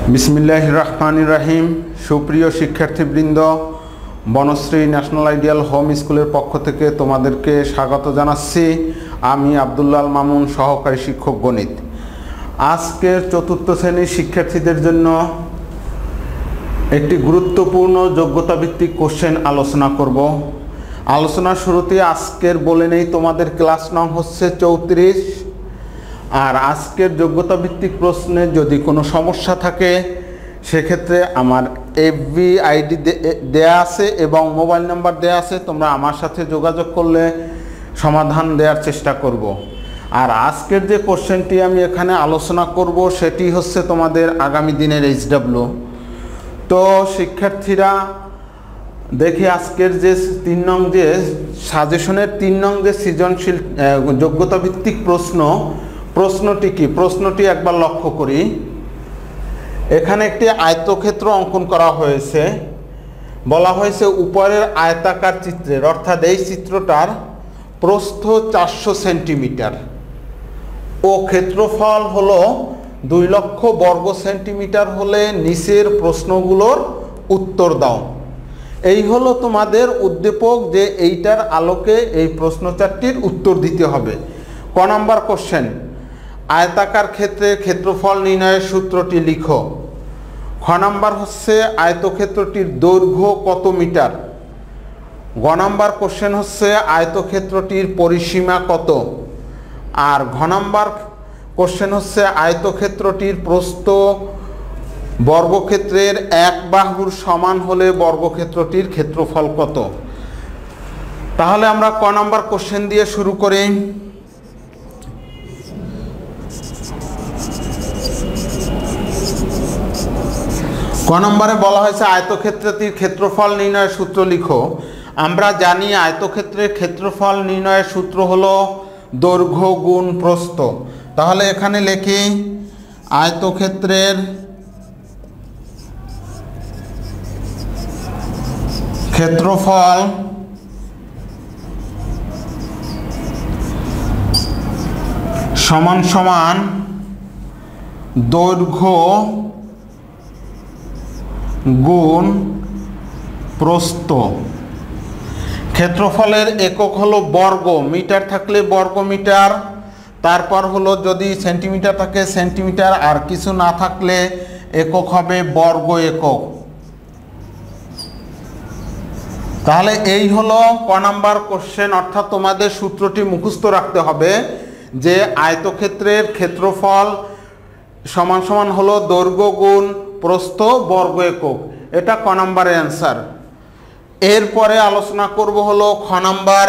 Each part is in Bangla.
बिस्मिल्लाहिर रहमानिर रहीम। सुप्रिय शिक्षार्थीबृंद, বনশ্রী ন্যাশনাল আইডিয়াল হোম স্কুলের পক্ষ থেকে তোমাদেরকে স্বাগত জানাচ্ছি। আমি আব্দুল্লাহ মামুন, সহকারী শিক্ষক গণিত। আজকের চতুর্থ শ্রেণীর শিক্ষার্থীদের জন্য একটি গুরুত্বপূর্ণ যোগ্যতা ভিত্তিক কোশ্চেন আলোচনা করব। আলোচনার শুরুতে আজকের বলে নেই তোমাদের ক্লাস নং হচ্ছে 34। আর আজকের যোগ্যতা ভিত্তিক প্রশ্নে যদি কোনো সমস্যা থাকে সেক্ষেত্রে আমার এফবি আইডি দেয়া আছে এবং মোবাইল নাম্বার দেয়া আছে, তোমরা আমার সাথে যোগাযোগ করলে সমাধান দেওয়ার চেষ্টা করব। আর আজকের যে কোশ্চেনটি আমি এখানে আলোচনা করব সেটি হচ্ছে তোমাদের আগামী দিনের এইচডব্লিউ। তো শিক্ষার্থীরা দেখি আজকের যে 3 নং যে সাজেশনের 3 নং যে সৃজনশীল যোগ্যতা ভিত্তিক প্রশ্নটি কি, প্রশ্নটি একবার লক্ষ্য করি। এখানে একটি আয়তক্ষেত্র অঙ্কন করা হয়েছে। বলা হয়েছে উপরের আয়তাকার চিত্রের, অর্থাৎ এই চিত্রটার প্রস্থ 400 সেন্টিমিটার ও ক্ষেত্রফল হলো 2 লক্ষ বর্গ সেন্টিমিটার হলে নিচের প্রশ্নগুলোর উত্তর দাও। এই হলো তোমাদের উদ্দীপক যে এইটার আলোকে এই প্রশ্ন 4টির উত্তর দিতে হবে। ক নাম্বার কোশ্চেন, আয়তাকার ক্ষেত্রে ক্ষেত্রফল নির্ণয়ের সূত্রটি লিখো। খ নাম্বার হচ্ছে আয়তক্ষেত্রটির দৈর্ঘ্য কত মিটার। গ নাম্বার কোশ্চেন হচ্ছে আয়তক্ষেত্রটির পরিসীমা কত। আর ঘ নাম্বার কোশ্চেন হচ্ছে আয়তক্ষেত্রটির প্রস্থ বর্গক্ষেত্রের 1 বাহুর সমান হলে বর্গক্ষেত্রটির ক্ষেত্রফল কত। তাহলে আমরা ক নাম্বার কোশ্চেন দিয়ে শুরু করি। ক নম্বরে বলা হয়েছে আয়তক্ষেত্রটির ক্ষেত্রফল নির্ণয়ের সূত্র লিখো। আমরা জানি আয়তক্ষেত্রের ক্ষেত্রফল নির্ণয়ের সূত্র হলো দৈর্ঘ্য গুণ প্রস্থ। তাহলে এখানে লিখি আয়তক্ষেত্রের ক্ষেত্রফল সমান সমান দৈর্ঘ্য গুণ প্রস্থ। ক্ষেত্রফলের একক হলো বর্গ, মিটার থাকলে বর্গ মিটার, তারপর হলো যদি সেন্টিমিটার থাকে সেন্টিমিটার, আর কিছু না থাকলে একক হবে বর্গ একক। তাহলে এই হলো ক নাম্বার কোশ্চেন, অর্থাৎ তোমাদের সূত্রটি মুখস্থ রাখতে হবে যে আয়তক্ষেত্রের ক্ষেত্রফল সমান সমান হলো দৈর্ঘ্য গুণ প্রস্থ বর্গ একক। এটা ক নাম্বারের অ্যান্সার। এরপরে আলোচনা করব হলো খ নাম্বার।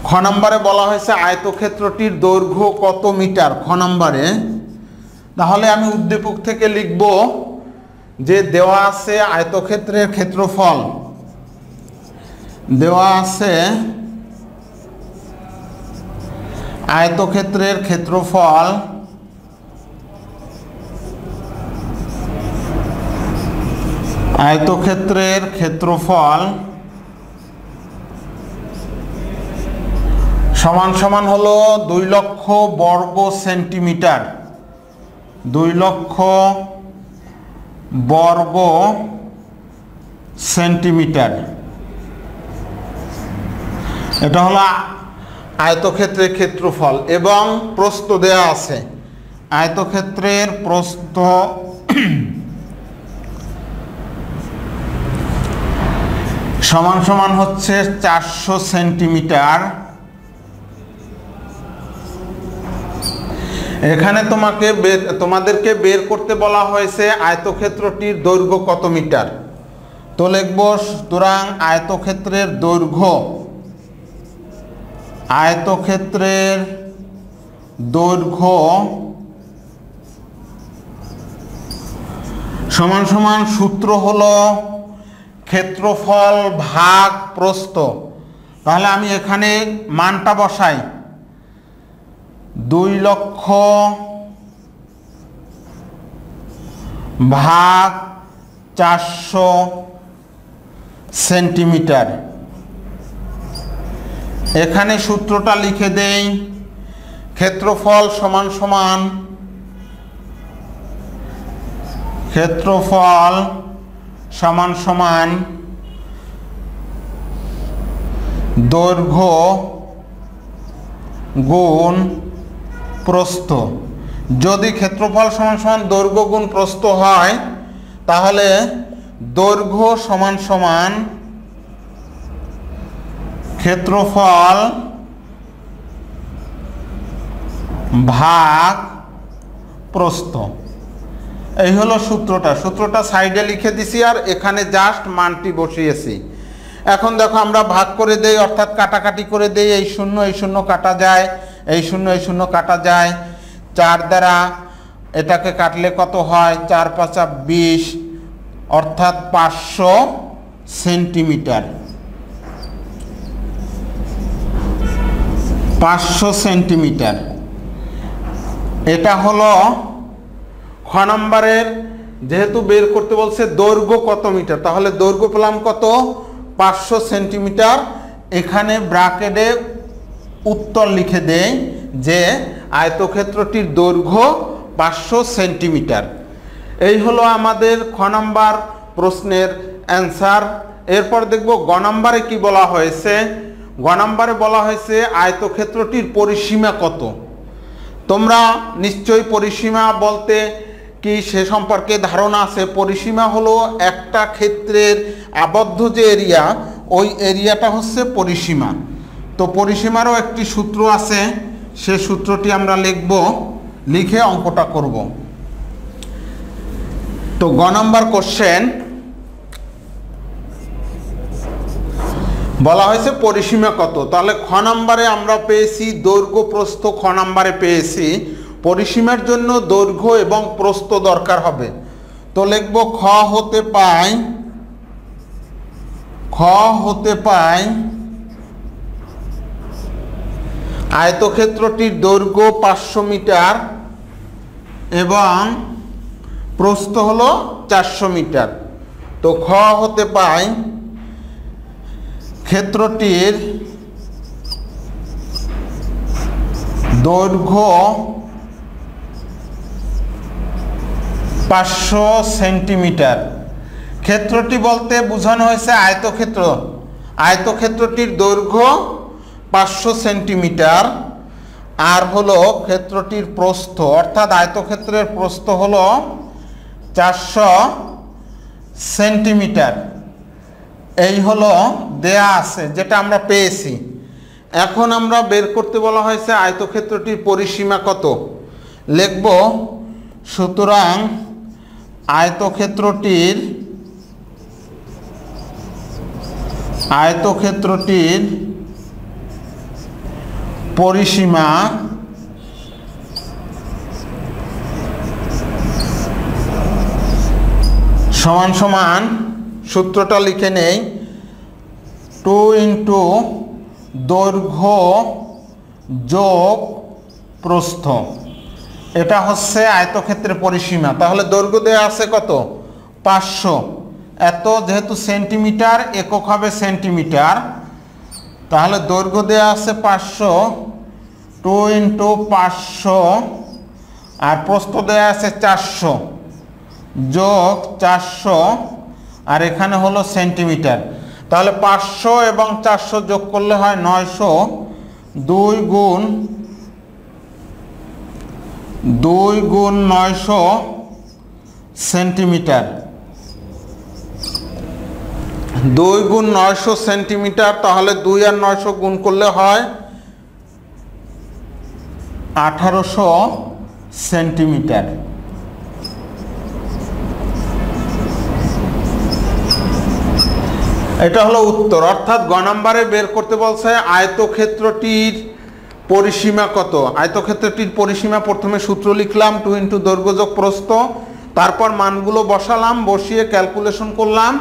খ নাম্বারে বলা হয়েছে আয়তক্ষেত্রটির দৈর্ঘ্য কত মিটার খ নাম্বারে। তাহলে আমি উদ্দীপক থেকে লিখব যে দেওয়া আছে আয়তক্ষেত্রের ক্ষেত্রফল, দেওয়া আছে আয়তক্ষেত্রের ক্ষেত্রফল আয়তক্ষেত্রের ক্ষেত্রফল সমান সমান হলো 2 লক্ষ বর্গ সেন্টিমিটার। 2 লক্ষ বর্গ সেন্টিমিটার। এটা হলো আয়তক্ষেত্রের ক্ষেত্রফল এবং প্রস্থ দেয়া আছে। আয়তক্ষেত্রের প্রস্থ সমান সমান হচ্ছে 400 সেন্টিমিটার। এখানে তোমাদেরকে বের করতে বলা হয়েছে আয়তক্ষেত্রটির দৈর্ঘ্য কত মিটার। তো লিখব সুতরাং আয়তক্ষেত্রের দৈর্ঘ্য, আয়তক্ষেত্রের দৈর্ঘ্য সমান সমান সূত্র হলো ক্ষেত্রফল ভাগ প্রস্থ। তাহলে আমি এখানে মানটা বসাই, 2 লক্ষ ভাগ 400 সেন্টিমিটার। এখানে সূত্রটা লিখে দেই, ক্ষেত্রফল সমান সমান ক্ষেত্রফল সমান সমান দৈর্ঘ্য গুণ প্রস্থ। যদি ক্ষেত্রফল সমান সমান দৈর্ঘ্য গুণ প্রস্থ হয় তাহলে দৈর্ঘ্য সমান সমান ক্ষেত্রফল ভাগ প্রস্থ। এই হলো সূত্রটা সাইডে লিখে দিছি আর এখানে জাস্ট মানটি বসিয়েছি। এখন দেখো আমরা ভাগ করে দেই, অর্থাৎ কাটাকাটি করে দেই। এই শূন্য কাটা যায়, এই শূন্য কাটা যায়। 4 দ্বারা এটাকে কাটলে কত হয়? 4 × 5 = 20, অর্থাৎ 500 সেন্টিমিটার। 500 সেন্টিমিটার। এটা হলো খ নম্বরের। যেহেতু বের করতে বলছে দৈর্ঘ্য কত মিটার, তাহলে দৈর্ঘ্য পেলাম কত? 500 সেন্টিমিটার। এখানে ব্র্যাকেটে উত্তর লিখে দেই যে আয়তক্ষেত্রটির দৈর্ঘ্য 500 সেন্টিমিটার। এই হলো আমাদের খ নম্বর প্রশ্নের অ্যান্সার। এরপর দেখব গ নম্বরে কি বলা হয়েছে। গ নম্বরে বলা হয়েছে আয়তক্ষেত্রটির পরিসীমা কত। তোমরা নিশ্চয়ই পরিসীমা বলতে কি সে সম্পর্কে ধারণা আছে। পরিসীমা হলো একটা ক্ষেত্রের আবদ্ধ যে এরিয়া, ওই এরিয়াটা হচ্ছে পরিসীমা। তো পরিসীমারও একটি সূত্র আছে, সে সূত্রটি আমরা লিখব, লিখে অঙ্কটা করব। তো গ নম্বর কোশ্চেন বলা হয়েছে পরিসীমা কত। তাহলে খ নম্বরে আমরা পেয়েছি দৈর্ঘ্য প্রস্থ, খ নম্বরে পেয়েছি পরিসীমার জন্য দৈর্ঘ্য এবং প্রস্থ দরকার হবে। তো লিখব খ হতে পাই আয়তক্ষেত্রটির দৈর্ঘ্য 500 মিটার এবং প্রস্থ হলো 400 মিটার। তো খ হতে পাই ক্ষেত্রটির দৈর্ঘ্য 500 সেন্টিমিটার। ক্ষেত্রটি বলতে বোঝানো হয়েছে আয়তক্ষেত্র। আয়তক্ষেত্রটির দৈর্ঘ্য 500 সেন্টিমিটার আর হলো ক্ষেত্রটির প্রস্থ, অর্থাৎ আয়তক্ষেত্রের প্রস্থ হলো 400 সেন্টিমিটার। এই হলো দেয়া আছে, যেটা আমরা পেয়েছি। এখন আমরা বের করতে বলা হয়েছে আয়তক্ষেত্রটির পরিসীমা কত। লিখব সুতরাং আয়তক্ষেত্রটির পরিসীমা সমান সমান, সূত্রটা লিখে নেই, 2 × দৈর্ঘ্য যোগ প্রস্থ। এটা হচ্ছে আয়তক্ষেত্রের পরিসীমা। তাহলে দৈর্ঘ্য দেওয়া আছে কত? 500। এত যেহেতু সেন্টিমিটার, একক হবে সেন্টিমিটার। তাহলে দৈর্ঘ্য দেওয়া আছে 500, 2 × 500, আর প্রস্থ দেওয়া আছে 400 যোগ 400, আর এখানে হলো সেন্টিমিটার। তাহলে 500 এবং 400 যোগ করলে হয় 900। 2 × 900 সেন্টিমিটার। 2 × 900 সেন্টিমিটার। তাহলে 2 আর 900 গুণ করলে হয় 1800 সেন্টিমিটার। এটা হলো উত্তর। অর্থাৎ গ নম্বরে বের করতে বলছে আয়তক্ষেত্রটির পরিসীমা কত। আয়তক্ষেত্রটির পরিসীমা প্রথমে সূত্র লিখলাম, 2 × দৈর্ঘ্য যোগ প্রস্থ। তারপর মানগুলো বসালাম, বসিয়ে ক্যালকুলেশন করলাম,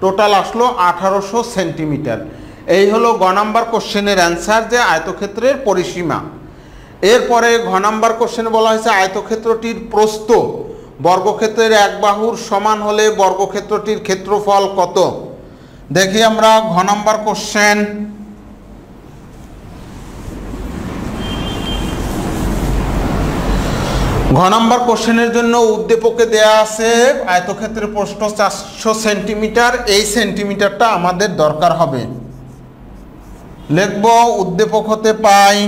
টোটাল আসলো 1800 সেন্টিমিটার। এই হলো গ নম্বর কোশ্চেনের অ্যান্সার, যে আয়তক্ষেত্রের পরিসীমা। এরপরে ঘ নম্বর কোশ্চেনে বলা হয়েছে আয়তক্ষেত্রটির প্রস্থ বর্গক্ষেত্রের এক বাহুর সমান হলে বর্গক্ষেত্রটির ক্ষেত্রফল কত। দেখি আমরা ঘ নম্বর কোশ্চেন। ঘ নাম্বার কোশ্চেনের জন্য উদ্দীপকে দেয়া আছে আয়তক্ষেত্রের প্রস্থ 400 সেন্টিমিটার। এই সেন্টিমিটারটা আমাদের দরকার হবে। লিখব উদ্দীপক হতে পাই,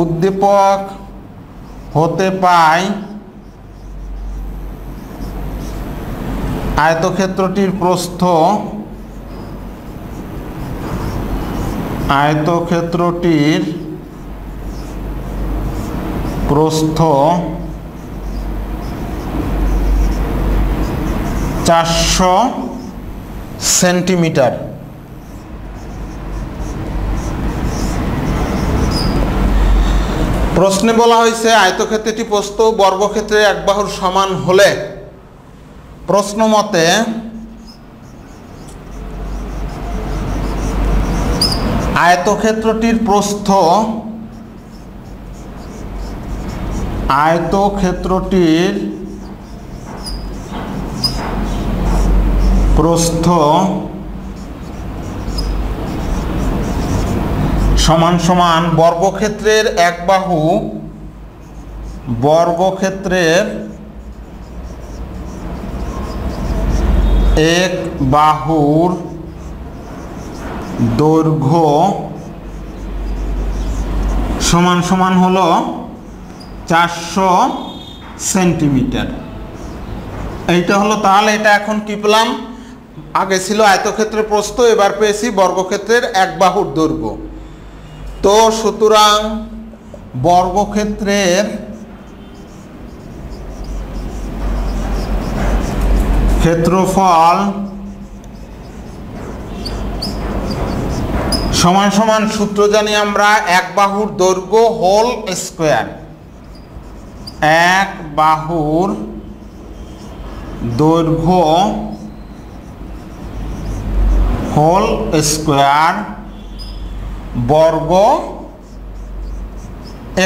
উদ্দীপক হতে পাই আয়তক্ষেত্রটির প্রস্থ, আয়তক্ষেত্রটির প্রস্থ 400 সেন্টিমিটার। প্রশ্নে বলা হয়েছে আয়তক্ষেত্রটি প্রস্থ বর্গক্ষেত্রের এক বাহুর সমান হলে প্রশ্ন মতে আয়তক্ষেত্রটির প্রস্থ, আয়তক্ষেত্রটির প্রস্থ সমান সমান বর্গক্ষেত্রের এক বাহু, বর্গক্ষেত্রের এক বাহুর দৈর্ঘ্য সমান সমান হলো 400 সেন্টিমিটার। এইটা হলো, তাহলে এটা এখন কি পেলাম? আগে ছিল আয়তক্ষেত্রের প্রস্থ, এবার পেয়েছি বর্গক্ষেত্রের এক বাহুর দৈর্ঘ্য। তো সুতরাং বর্গক্ষেত্রের ক্ষেত্রফল সমান সমান সূত্র জানি আমরা এক বাহুর দৈর্ঘ্য হোল স্কয়ার, এক বাহুর দৈর্ঘ্য হোল স্কয়ার বর্গ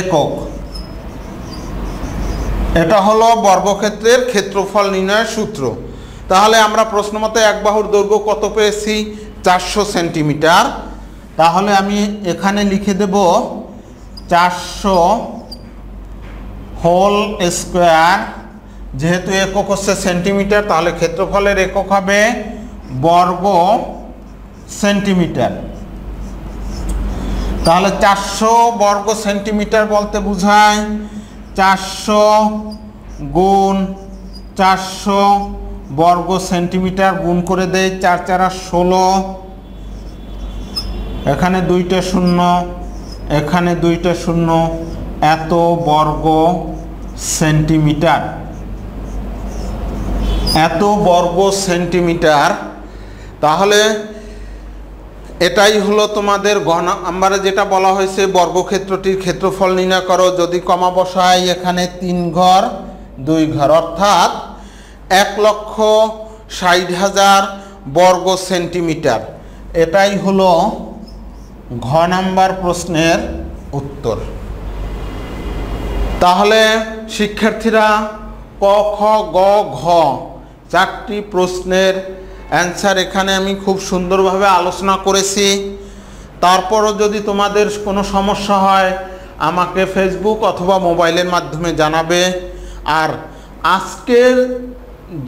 একক। এটা হলো বর্গক্ষেত্রের ক্ষেত্রফল নির্ণয়ের সূত্র। তাহলে আমরা প্রশ্নমতে এক বাহুর দৈর্ঘ্য কত পেয়েছি? 400 সেন্টিমিটার। তাহলে আমি এখানে লিখে দেব 400 হোল স্কয়ার, যেহেতু একক হচ্ছে সেন্টিমিটার তাহলে ক্ষেত্রফলের একক হবে বর্গ সেন্টিমিটার। তাহলে 400 বর্গ সেন্টিমিটার বলতে বোঝায় 400 গুণ 400 বর্গ সেন্টিমিটার গুণ করে দেয় 4 4 16, এখানে 2টা শূন্য, এখানে 2টা শূন্য, এত বর্গ সেন্টিমিটার, এত বর্গ সেন্টিমিটার। তাহলে এটাই হলো তোমাদের ঘ নাম্বারে যেটা বলা হয়েছে বর্গক্ষেত্রটির ক্ষেত্রফল নির্ণয় করো। যদি কমা বসাই এখানে 3 ঘর 2 ঘর অর্থাৎ 1,60,000 বর্গ সেন্টিমিটার। এটাই হলো ঘ নাম্বার প্রশ্নের উত্তর। তাহলে শিক্ষার্থীরা ক খ গ ঘ 4টি প্রশ্নের অ্যান্সার এখানে আমি খুব সুন্দরভাবে আলোচনা করেছি। তারপরও যদি তোমাদের কোনো সমস্যা হয় আমাকে ফেসবুক অথবা মোবাইলের মাধ্যমে জানাবে। আর আজকের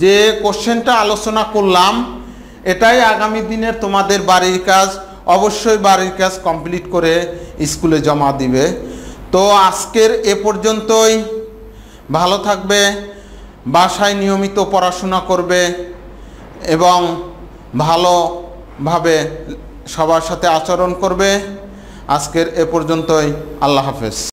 যে কোশ্চেনটা আলোচনা করলাম এটাই আগামী দিনের তোমাদের বাড়ির কাজ। অবশ্যই বাড়ির কাজ কমপ্লিট করে স্কুলে জমা দিবে। তো আজকের এ পর্যন্তই। ভালো থাকবে, বাসায় নিয়মিত পড়াশোনা করবে এবং ভালোভাবে সবার সাথে আচরণ করবে। আজকের এ পর্যন্তই। আল্লাহ হাফেজ।